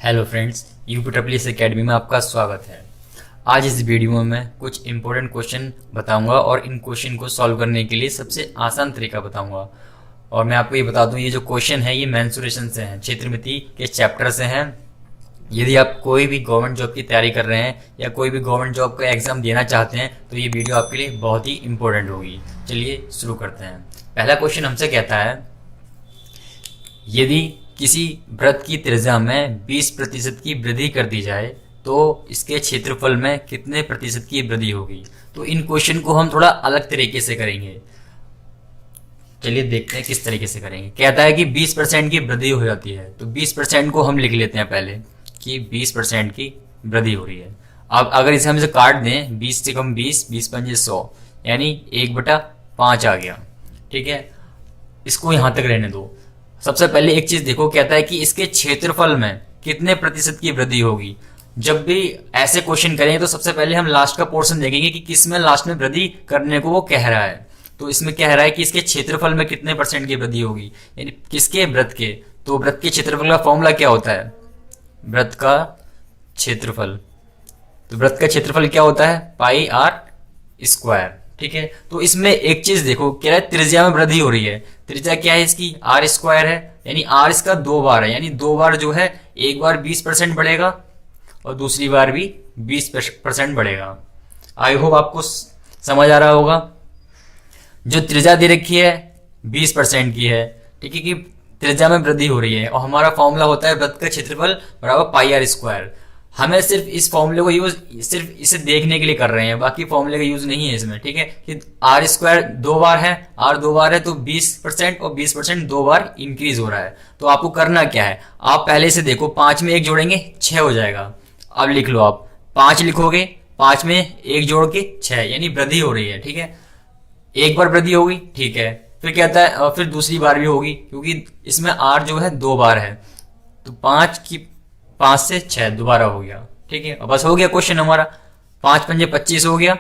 Hello friends, यूपीट्रिपल academy में आपका स्वागत है। आज इस वीडियो में मैं कुछ इंपॉर्टेंट क्वेश्चन बताऊंगा और इन क्वेश्चन को सॉल्व करने के लिए सबसे आसान तरीका बताऊंगा। और मैं आपको ये बता दूं, ये जो क्वेश्चन है ये मेंसुरेशन से हैं, क्षेत्रमिति के चैप्टर से हैं। यदि आप कोई भी गवर्नमेंट जॉब की तैयारी कर रहे हैं या कोई भी गवर्नमेंट जॉब का एग्जाम देना चाहते हैं तो ये वीडियो आपके लिए बहुत ही इंपॉर्टेंट होगी। चलिए शुरू करते हैं। पहला क्वेश्चन हमसे कहता है, यदि किसी वृत्त की त्रिज्या में 20% की वृद्धि कर दी जाए तो इसके क्षेत्रफल में कितने प्रतिशत की वृद्धि होगी। तो इन क्वेश्चन को हम थोड़ा अलग तरीके से करेंगे। चलिए देखते हैं किस तरीके से करेंगे। कहता है कि 20% की वृद्धि हो जाती है, तो 20% को हम लिख लेते हैं पहले कि 20% की वृद्धि हो रही है। अब अगर इसे हम इसे काट दें, 20 से कम 20, 20 पंजे 100, यानी 1/5 आ गया। ठीक है, इसको यहां तक रहने दो। सबसे पहले एक चीज देखो, कहता है कि इसके क्षेत्रफल में कितने प्रतिशत की वृद्धि होगी। जब भी ऐसे क्वेश्चन करें तो सबसे पहले हम लास्ट का पोर्शन देखेंगे कि किस में लास्ट में वृद्धि करने को वो कह रहा है। तो इसमें कह रहा है कि इसके क्षेत्रफल में कितने % की वृद्धि होगी, यानी किसके, वृत्त के। तो वृत्त के क्षेत्रफल का फॉर्मूला क्या होता है, वृत्त का क्षेत्रफल। तो वृत्त का क्षेत्रफल क्या होता है, πr²। ठीक है, तो इसमें एक चीज देखो, कह रहा है त्रिज्या में वृद्धि हो रही है। त्रिज्या क्या है इसकी, r² है, यानी r इसका 2 बार है, यानी 2 बार जो है, एक बार 20% बढ़ेगा और दूसरी बार भी 20% बढ़ेगा। आई होप आपको समझ आ रहा होगा। जो त्रिज्या दे रखी है 20% की है, ठीक है, कि त्रिज्या में वृद्धि हो रही है और हमारा फॉर्मूला होता है वृत्त का क्षेत्रफल बराबर πr²। हमें सिर्फ इस फॉर्मूले को यूज सिर्फ इसे देखने के लिए कर रहे हैं, बाकी फॉर्मूले का यूज नहीं है इसमें। ठीक है, कि r² 2 बार है, r 2 बार है तो 20% और 20% 2 बार इंक्रीज हो रहा है। तो आपको करना क्या है, आप पहले से देखो, 5 में 1 जोड़ेंगे 6 हो जाएगा। अब लिख लो, आप 5 लिखोगे, 5 में 1 जोड़ के 6, यानी वृद्धि हो रही है। ठीक है, एक बार वृद्धि होगी, ठीक है, फिर कहता है और फिर दूसरी बार भी होगी, क्योंकि इसमें r जो है 2 बार है, तो 5 से 6 दोबारा हो गया। ठीक है, बस हो गया क्वेश्चन हमारा। 5 पंजे 25 हो गया,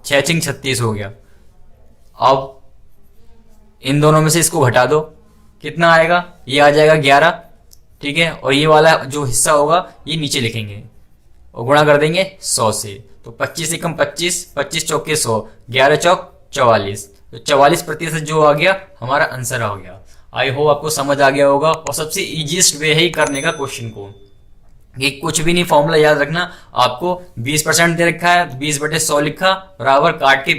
6 चिंग 36 हो गया। अब इन दोनों में से इसको घटा दो, कितना आएगा, ये आ जाएगा 11। ठीक है, और ये वाला जो हिस्सा होगा ये नीचे लिखेंगे और गुणा कर देंगे 100 से। तो 25 से कम 25, 25 चौके 100, 11 चौक 44, तो 44% जो आ गया हमारा आंसर आ गया। आई होप आपको समझ आ गया होगा। और सबसे इजीएस्ट वे है ही करने का क्वेश्चन को, कि कुछ भी नहीं, फॉर्मूला याद रखना। आपको 20% दे रखा है, 20/100 लिखा, बराबर काट के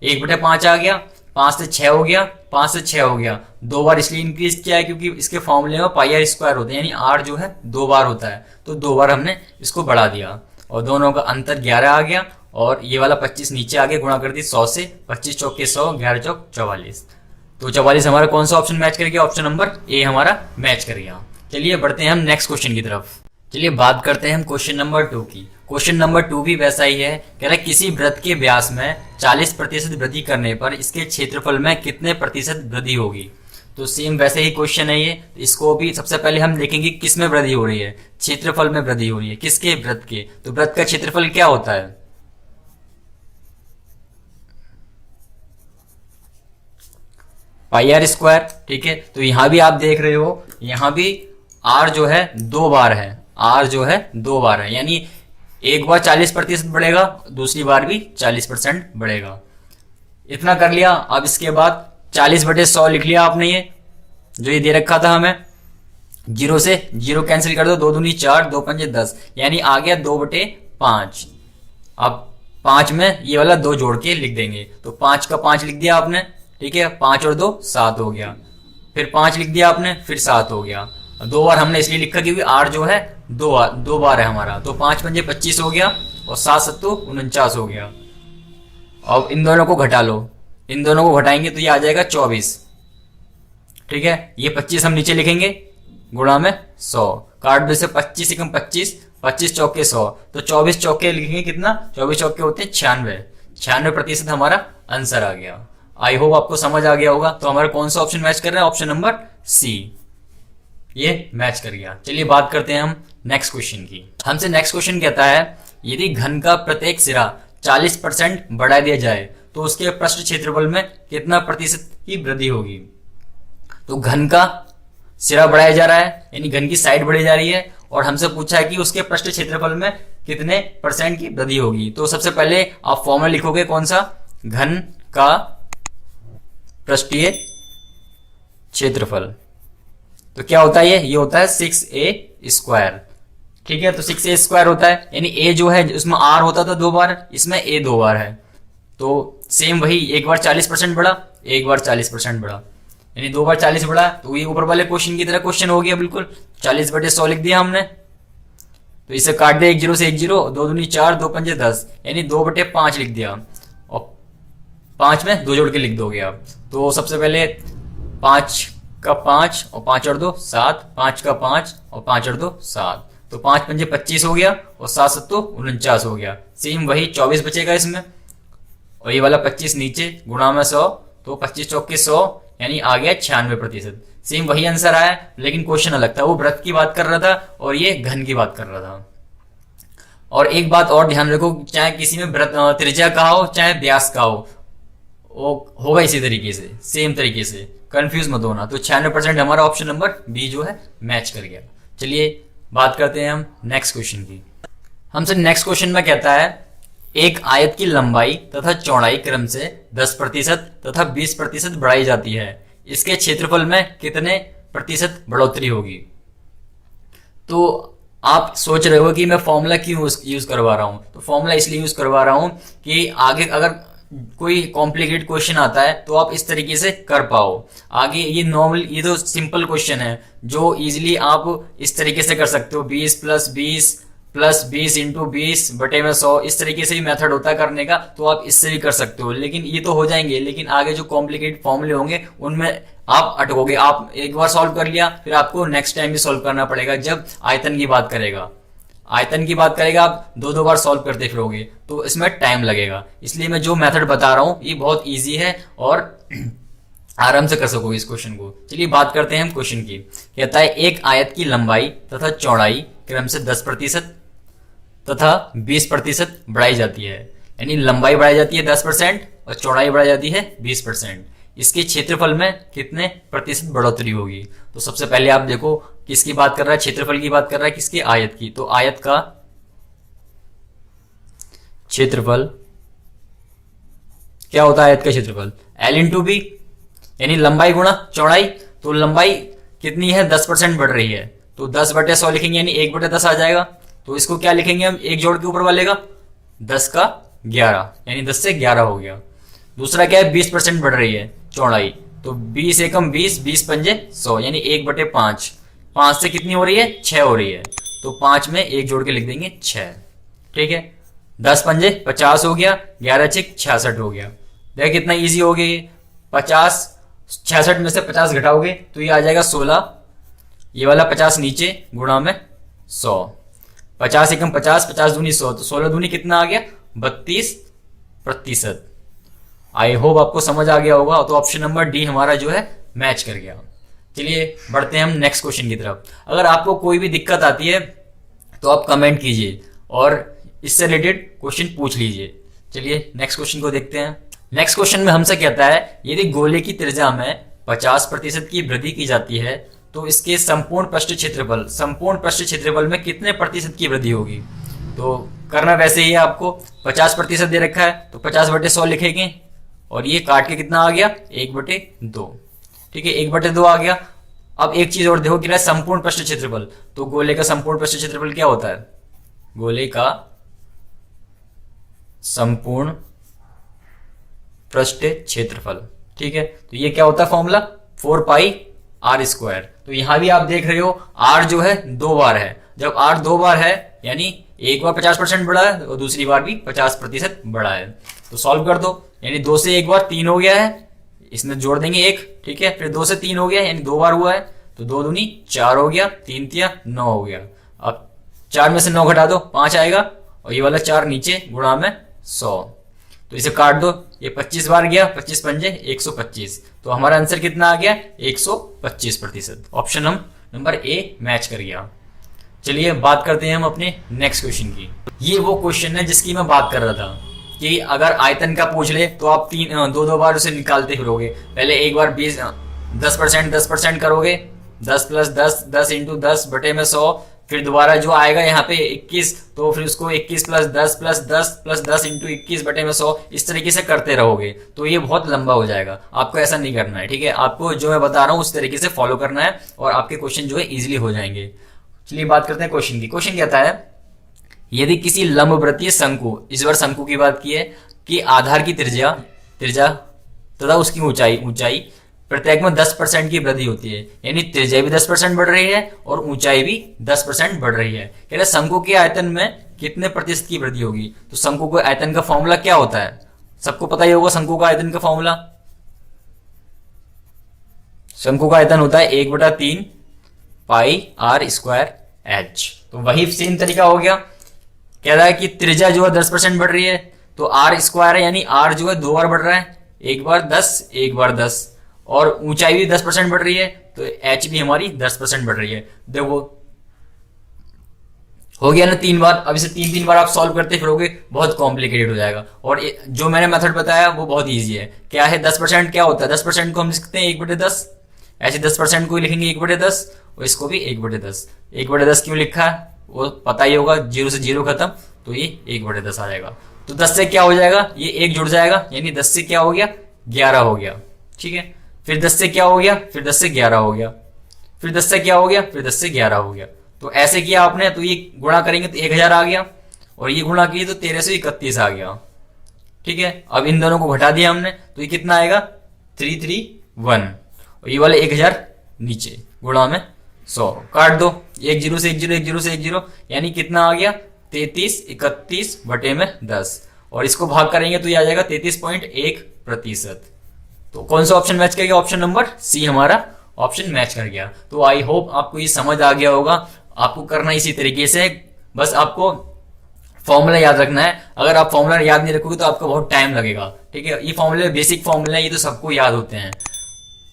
1/5 आ गया, 5 से 6 हो गया, 5 से 6 हो गया। 2 बार इसलिए इंक्रीज किया है क्योंकि इसके फॉर्मूले में πr² होते हैं, यानी r जो है 2 बार होता है, तो 2 बार हमने इसको बढ़ा दिया और दोनों का अंतर 11 आ गया। और ये वाला 25 नीचे आ गया, गुणा कर दी 100 से, 25 चौके 100, 11 चौक 44। तो 44 हमारा कौन सा ऑप्शन मैच कर गया, ऑप्शन नंबर ए हमारा मैच कर गया। चलिए बढ़ते हैं हम नेक्स्ट क्वेश्चन की तरफ। चलिए बात करते हैं हम क्वेश्चन नंबर 2 की। क्वेश्चन नंबर 2 भी वैसा ही है, कह रहा है किसी वृत्त के व्यास में 40% वृद्धि करने पर इसके क्षेत्रफल में कितने प्रतिशत वृद्धि होगी। तो सेम वैसे ही क्वेश्चन है ये। इसको भी सबसे पहले हम देखेंगे किस में वृद्धि हो रही है, क्षेत्रफल में वृद्धि हो रही है, किसके, वृत्त के। तो वृत्त का क्षेत्रफल क्या होता है, πr²। ठीक है, तो यहां भी आप देख रहे हो, यहां भी r जो है 2 बार है, r जो है 2 बार है, यानी एक बार 40% बढ़ेगा, दूसरी बार भी 40% बढ़ेगा। इतना कर लिया। अब इसके बाद 40/100 लिख लिया आपने, ये जो ये दे रखा था हमें। 0 से 0 कैंसिल कर दो, 2 दूनी 4, 2 पंजे 10, यानी आ गया 2/5। अब 5 में ये वाला 2 जोड़ के लिख देंगे, तो 5 का 5 लिख दिया आपने। ठीक है, 5 और 2 7 हो गया, फिर 5 लिख दिया आपने, फिर 7 हो गया। 2 बार हमने इसलिए लिखा क्योंकि r जो है 2 बार है हमारा, तो 5 पंजे 25 हो गया और 7 सत्तू 49 हो गया। अब इन दोनों को घटा लो, इन दोनों को घटाएंगे तो ये आ जाएगा 24। ठीक है, ये 25 हम नीचे लिखेंगे, गुणा में 100, काट दो से 25 से कम 25, 25 चौके 100, तो 24 चौके लिखेंगे कितना, 24 चौके होते हैं 96, 96% हमारा आंसर आ गया। आई होप आपको समझ आ गया होगा। तो हमारा कौन सा ऑप्शन मैच कर रहा है, ऑप्शन नंबर सी, ये मैच कर गया। चलिए बात करते हैं हम नेक्स्ट क्वेश्चन की। हमसे नेक्स्ट क्वेश्चन कहता है, यदि घन का प्रत्येक सिरा 40% बढ़ा दिया जाए तो उसके पृष्ठ क्षेत्रफल में कितना प्रतिशत की वृद्धि होगी। तो घन का सिरा बढ़ाया जा रहा है, यानी घन की साइड बढ़ी जा रही है और हमसे पूछा है कि उसके पृष्ठ क्षेत्रफल में कितने % की वृद्धि होगी। तो सबसे पहले आप फॉर्मूला लिखोगे कौन सा, घन का पृष्ठीय क्षेत्रफल। तो क्या होता है ये होता है 6a²। ठीक है, तो 6a² होता है, यानी a जो है उसमें r होता था 2 बार, इसमें a 2 बार है। तो सेम वही, एक बार 40% बढ़ा, एक बार 40% बढ़ा, यानी 2 बार 40 बढ़ा। तो ये ऊपर वाले क्वेश्चन की तरह क्वेश्चन हो गया बिल्कुल। 40/100 लिख दिया हमने, तो इसे काट दिया 1 0 से 1 0, 2 दूनी 4, 2 पंजे 10, यानी 2/5 लिख दिया, और 5 में 2 जोड़ के लिख दोगे आप। तो सबसे पहले 5 का 5 और 5 और 2 7, 5 का 5 और 5 और 2 7, तो 5 पंजे 25 हो गया और 7 7 49 हो गया। सेम वही 24 बचेगा इसमें, और ये वाला 25 नीचे गुणा में 100, तो 25 चौके 100, यानी आ गया 96%। सेम वही आंसर आया, लेकिन क्वेश्चन अलग था। वो वृत्त की बात कर रहा था और ये घन की बात कर रहा था। और एक बात और ध्यान रखो, चाहे किसी में वृत्त त्रिज्या का हो चाहे व्यास का हो, वो होगा इसी तरीके से, सेम तरीके से, कंफ्यूज मत होना। तो 96% हमारा ऑप्शन नंबर बी जो है मैच कर गया। चलिए बात करते हैं हम नेक्स्ट क्वेश्चन की। हमसे नेक्स्ट क्वेश्चन में कहता है एक आयत की लंबाई तथा चौड़ाई क्रम से 10% तथा 20% बढ़ाई जाती है, इसके क्षेत्रफल में कितने % बढ़ोतरी होगी। तो आप सोच रहे हो कि मैं फॉर्मूला क्यों यूज करवा रहा हूं, तो फॉर्मूला इसलिए यूज करवा रहा हूं कि आगे अगर कोई कॉम्प्लिकेटेड क्वेश्चन आता है तो आप इस तरीके से कर पाओ। आगे ये नॉर्मल, ये तो सिंपल क्वेश्चन है जो इजीली आप इस तरीके से कर सकते हो, 20 + 20 + 20 × 20 बटे में 100, इस तरीके से भी मेथड होता है करने का, तो आप इससे भी कर सकते हो। लेकिन ये तो हो जाएंगे, लेकिन आगे जो कॉम्प्लिकेटेड फॉर्मूले होंगे उनमें आप अटकोगे। आप एक बार सॉल्व कर लिया, फिर आपको नेक्स्ट टाइम भी सॉल्व करना पड़ेगा। जब आयतन की बात करेगा आप 2 बार सॉल्व करते फिरोगे तो इसमें टाइम लगेगा। इसलिए मैं जो मेथड बता रहा हूं ये बहुत इजी है और आराम से कर सकोगे इस क्वेश्चन को। चलिए बात करते हैं हम क्वेश्चन की। कहता है एक आयत की लंबाई तथा चौड़ाई क्रम से 10% तथा 20% बढ़ाई जाती है, यानी लंबाई बढ़ाई जाती है 10% और चौड़ाई बढ़ाई जाती है 20%। इसके क्षेत्रफल में कितने % बढ़ोतरी होगी। तो सबसे पहले आप देखो किसकी बात कर रहा है, क्षेत्रफल की बात कर रहा है, किसकी, आयत की। तो आयत का क्षेत्रफल क्या होता है, आयत का क्षेत्रफल L × B, यानी लंबाई गुणा चौड़ाई। तो लंबाई कितनी है, 10% बढ़ रही है, तो 10/100 लिखेंगे, यानी 1/10 आ जाएगा। तो इसको क्या लिखेंगे हम, एक जोड़ के ऊपर वाले का 10 का 11, यानी 10 से 11 हो गया। दूसरा क्या है, 20% बढ़ रही है चौड़ाई, तो 20 एकम 20, 20 पंजे 100, यानी 1/5। 5 से कितनी हो रही है, 6 हो रही है, तो 5 में एक जोड़ के लिख देंगे 6। ठीक है, 10 पंजे 50 हो गया, 11 6 66 हो गया। देख कितना इजी हो गया ये। 50 66 में से 50 घटाओगे तो ये आ जाएगा 16, ये वाला 50 नीचे गुणा में 100, 50 एकम 50, 50 दूनी 100, तो 16 दूनी कितना आ गया, 32%। आई होप आपको समझ आ गया होगा। तो ऑप्शन नंबर डी हमारा जो है मैच कर गया। चलिए बढ़ते हैं हम नेक्स्ट क्वेश्चन की तरफ। अगर आपको कोई भी दिक्कत आती है तो आप कमेंट कीजिए और इससे रिलेटेड क्वेश्चन पूछ लीजिए। चलिए नेक्स्ट क्वेश्चन को देखते हैं। नेक्स्ट क्वेश्चन में हमसे कहता है यदि गोले की त्रिज्या में 50% की वृद्धि की जाती है तो इसके संपूर्ण पृष्ठ क्षेत्रफल में कितने % की वृद्धि होगी। तो करना वैसे ही है, आपको 50% दे रखा है तो 50/100 लिखेंगे और ये काट के कितना आ गया, 1/2। ठीक है, 1/2 आ गया। अब एक चीज और देखो, कि संपूर्ण पृष्ठ क्षेत्रफल, तो गोले का संपूर्ण पृष्ठ क्षेत्रफल क्या होता है, गोले का संपूर्ण पृष्ठ क्षेत्रफल। ठीक है, तो ये क्या होता है फॉर्मूला, 4πr²। तो यहां भी आप देख रहे हो r जो है 2 बार है। जब r 2 बार है यानी एक बार 50% बढ़ा है और दूसरी बार भी 50% बढ़ा है, तो सॉल्व कर दो, यानी 2 से 1 बार 3 हो गया है, इसमें जोड़ देंगे 1। ठीक है, फिर 2 से 3 हो गया, यानी 2 बार हुआ है, तो 2 दूनी 4 हो गया, 3 तिया 9 हो गया। अब 4 में से 9 घटा दो, 5 आएगा, और ये वाला 4 नीचे गुणा में 100, तो इसे काट दो, ये 25 बार गया, 25 पंजे 125, तो हमारा आंसर कितना आ गया, 125%। ऑप्शन हम नंबर ए मैच कर गया। चलिए बात करते हैं हम अपने नेक्स्ट क्वेश्चन की। ये वो क्वेश्चन है जिसकी मैं बात कर रहा था कि अगर आयतन का पूछ ले तो आप 2 बार उसे निकालते फिरोगे। पहले एक बार 10% करोगे, 10 + 10, 10 × 10 बटे में 100, फिर दोबारा जो आएगा यहाँ पे 21, तो फिर उसको 21 प्लस 10 प्लस 10 प्लस 10 इंटू 21 बटे में 100, इस तरीके से करते रहोगे तो ये बहुत लंबा हो जाएगा। आपको ऐसा नहीं करना है, ठीक है। आपको जो मैं बता रहा हूँ उस तरीके से फॉलो करना है और आपके क्वेश्चन जो है इजिली हो जाएंगे। चलिए बात करते हैं क्वेश्चन की। क्वेश्चन कहता है यदि किसी लंबवृत्तीय शंकु, इस बार शंकु की बात की है, कि आधार की त्रिज्या तथा उसकी ऊंचाई प्रत्येक में 10% की वृद्धि होती है, यानी त्रिज्या भी 10% बढ़ रही है और ऊंचाई भी 10% बढ़ रही है। कह रहे शंकु के आयतन में कितने प्रतिशत की वृद्धि होगी। तो शंकु के आयतन का फॉर्मूला क्या होता है, सबको पता ही होगा। शंकु का आयतन का फॉर्मूला, शंकु का आयतन होता है 1/3 पाई r स्क्वायर h। तो वही सेम तरीका हो गया। कह रहा है कि त्रिज्या जो है 10% बढ़ रही है, तो r स्क्वायर है, यानी r जो है 2 बार बढ़ रहा है, एक बार 10 एक बार 10, और ऊंचाई भी 10% बढ़ रही है, तो h भी हमारी 10% बढ़ रही है। देखो हो गया ना 3 बार। अब इसे 3 बार आप सॉल्व करते फिरोगे बहुत कॉम्प्लिकेटेड हो जाएगा। और जो मैंने मेथड बताया वो बहुत इजी है। क्या है 10% क्या होता है, 10% को हम लिखते हैं 1/10, ऐसे 10% को लिखेंगे 1/10 और इसको भी 1/10। 1/10 क्यों लिखा है वो पता ही होगा, 0 से 0 खत्म, तो ये 1/10 आ जाएगा। तो 10 से क्या हो जाएगा, ये 1 जुड़ जाएगा, यानी 10 से क्या हो गया 11 हो गया, ठीक है। फिर 10 से क्या हो गया, फिर 10 से 11 हो गया, फिर 10 से क्या हो गया, फिर 10 से 11 हो गया। तो ऐसे किया आपने, तो ये गुणा करेंगे तो 1000 आ गया, और ये गुणा किए तो 1331 आ गया, ठीक है। अब इन दोनों को घटा दिया हमने, तो ये कितना आएगा 331, और ये वाले 1000 नीचे, गुणा में 100, काट दो 1 0 से 1 0 1 0 से 1 0, यानी कितना आ गया 3331 बटे में 10, और इसको भाग करेंगे तो ये आ जाएगा 33.1%। तो कौन सा ऑप्शन मैच कर गया, ऑप्शन नंबर सी हमारा ऑप्शन मैच कर गया। तो आई होप आपको ये समझ आ गया होगा। आपको करना इसी तरीके से, बस आपको फॉर्मूला याद रखना है। अगर आप फॉर्मूला याद नहीं रखोगे तो आपको बहुत टाइम लगेगा, ठीक है। ये फॉर्मूले बेसिक फॉर्मूले हैं, ये तो सबको याद होते हैं।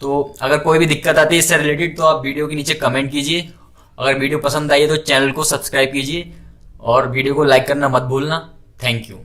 तो अगर कोई भी दिक्कत आती है इससे रिलेटेड तो आप वीडियो के नीचे कमेंट कीजिए। अगर वीडियो पसंद आई है तो चैनल को सब्सक्राइब कीजिए और वीडियो को लाइक करना मत भूलना। Thank you.